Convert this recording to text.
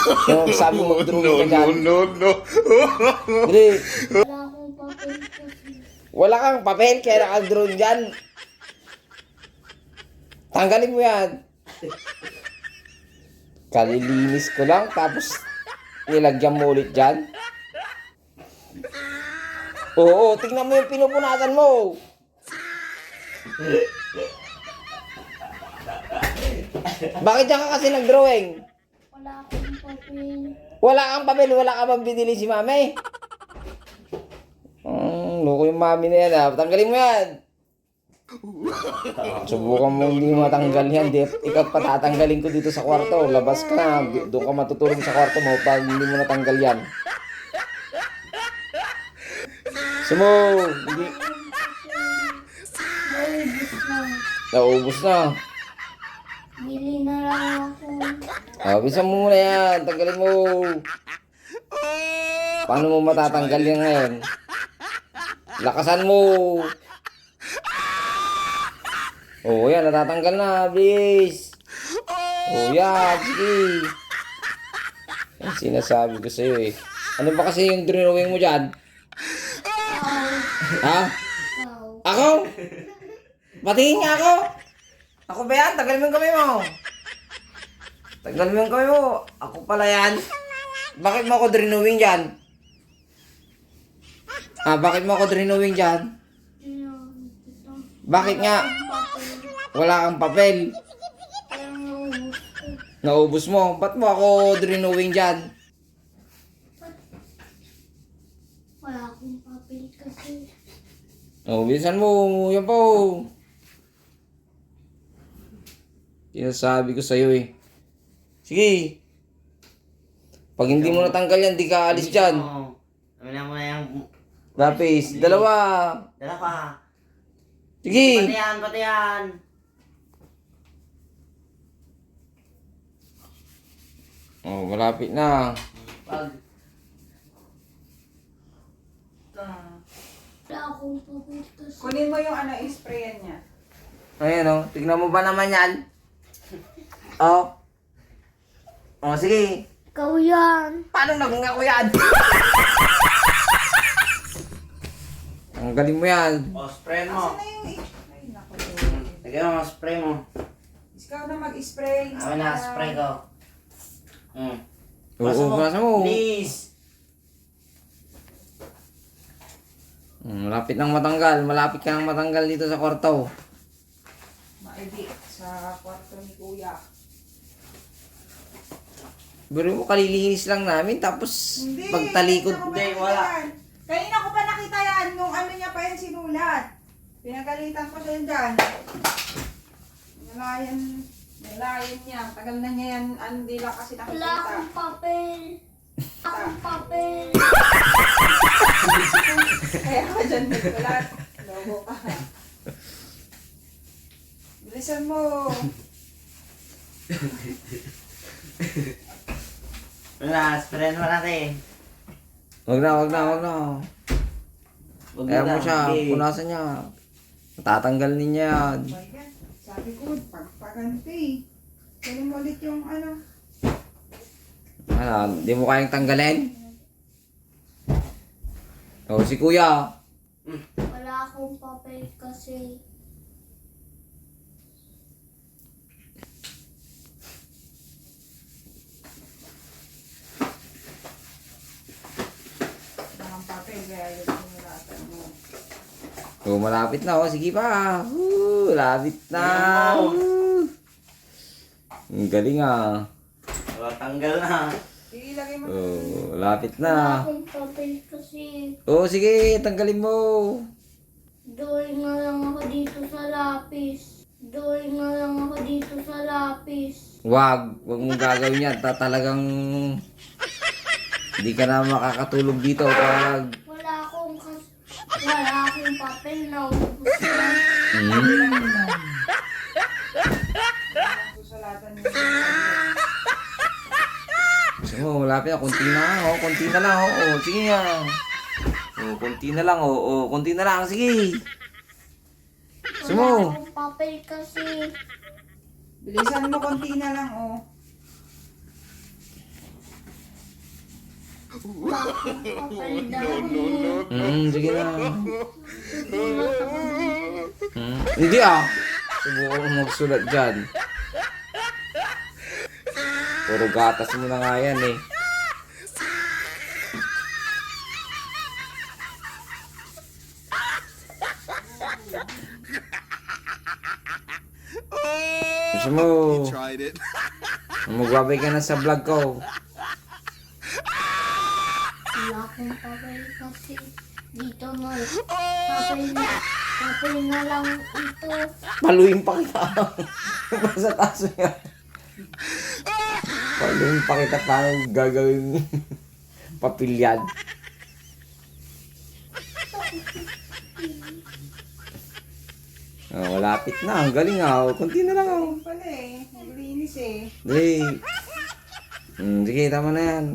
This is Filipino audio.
So, sabi mo, drawing ka dyan. No. Dali. Wala akong papel kasi. Wala kang papel, kaya naka-drawing dyan. Tanggalin mo yan. Kalilinis ko lang, tapos nilagyan mo ulit dyan. Oo, tignan mo yung pinupunasan mo. Bakit dyan ka kasi nag-drawing? Wala akong papel. Wala kang papel, wala ka bang binili si mami? Loko yung mami na yan ha. Tanggalin mo yan. Subukan mo hindi matanggal yan. Ikaw patatanggalin ko dito sa kwarto. Labas ka na. Doon ka matutulog sa kwarto mo pag hindi mo natanggal yan. Sumo! Hindi. Naubos na. Naubos na. Bili na lang ako. Bisa mo muna yan. Tanggalin mo. Paano mo matatanggal yan ngayon? Lakasan mo. Oh, yan. Natatanggal na. Please. Oh, yan. Sige. Yan sinasabi ko sa'yo eh. Ano ba kasi yung drawing mo dyan? Ha? Ikaw. Ako? Patingin nga ako. Ako ba yan? Tagal mo yung kamay mo. Tagal mo yung kamay mo. Ako pala yan. Bakit mo ako drawing dyan? Bakit mo ako drawing dyan? Ayan, ito. Bakit nga? Papel. Wala kang papel. Kaya naubos ko. Naubos mo. Ba't mo ako drawing dyan? Wala akong papel kasi. Oh, bilisan mo. Yan po. Sinasabi ko sa'yo eh. Sige. Pag hindi mo natanggal yan, di ka alis dyan. Amin mo na yung... Lapis. Dalawa. Dala pa. Sige. Pati yan. Oh, malapit na. Pag... Wala akong papel kasi. Kunin mo yung sprayan niya. Ayan oh. Tignan mo ba naman yan? Oh. Oh, sige. Ikaw yan. Paano nagungako yan? Ang galing mo yan. O, spray mo. Asan na yung Ay, naku. Lagyan mo, spray mo. Ikaw na mag-spray. Amin na, spray ko. Oo, pasa mo. Please. Malapit nang matanggal. Malapit ka nang matanggal dito sa kwarto. Maibig sa kwarto ni Kuya. Pero mo kalilinis lang namin tapos Hindi. pagtalikod. kanina ko pa Hindi, nakita wala. yan. Kanina ko pa nakita yan. Nung ano niya pa yan sinulat. Pinagalitan ko siya dyan. Nalayan niya. Tagal na niya yan. Hindi lang kasi Wala nakikita. akong papel. Wala akong papel. Kaya ka dyan nagkulat. Logo ka. Bilisan mo. Wala, spray mo natin. Wag na, wag na, wag na. Huwag Kaya mo lang, siya, okay. punasan niya. Tatanggal ninyo yan. Ayan. Sabi ko, pagpaganti. Galing mo ulit yung ano. Ano, di mo kayang tanggalin? O, si kuya. Wala akong papel kasi. Mga papel, kaya yung sinulatan mo. O, malapit na. O, sige pa. Malapit na. Ang galing ah. Wala, tanggal na. Sige, lagay mo. Malapit Wala na. akong papel kasi. O, sige, tanggalin mo. Drawing na lang ako dito sa lapis. Drawing na lang ako dito sa lapis. Wag mong gagawin yan. Talagang hindi ka na makakatulog dito pag... Wala akong papel na ubus na. Susulatan mo. Sige mo, malapit na. Kunti na. O, kunti na lang. O, sige nga. O, kunti na lang. O, kunti na lang. Sige. Sige Wala mo. akong papel kasi. Bilisan mo, konti na lang, oh. Kapal daw. Sige na. Tutulot ako. Hindi ah. Subukan mo magsulat dyan. Puro gatas mo na nga yan eh. Gusto mo, Tried it. magbabay ka na sa vlog ko. Wala akong papel kasi dito na. Papel na lang ito. Paluin pa kita. Sa taso niya. Paluin pa kita paano gagawin papilyan. Oh, malapit na. Ang galing ah. Kunti na lang ah. Pala eh. Naglinis eh. Hey. Sige, tama na yan.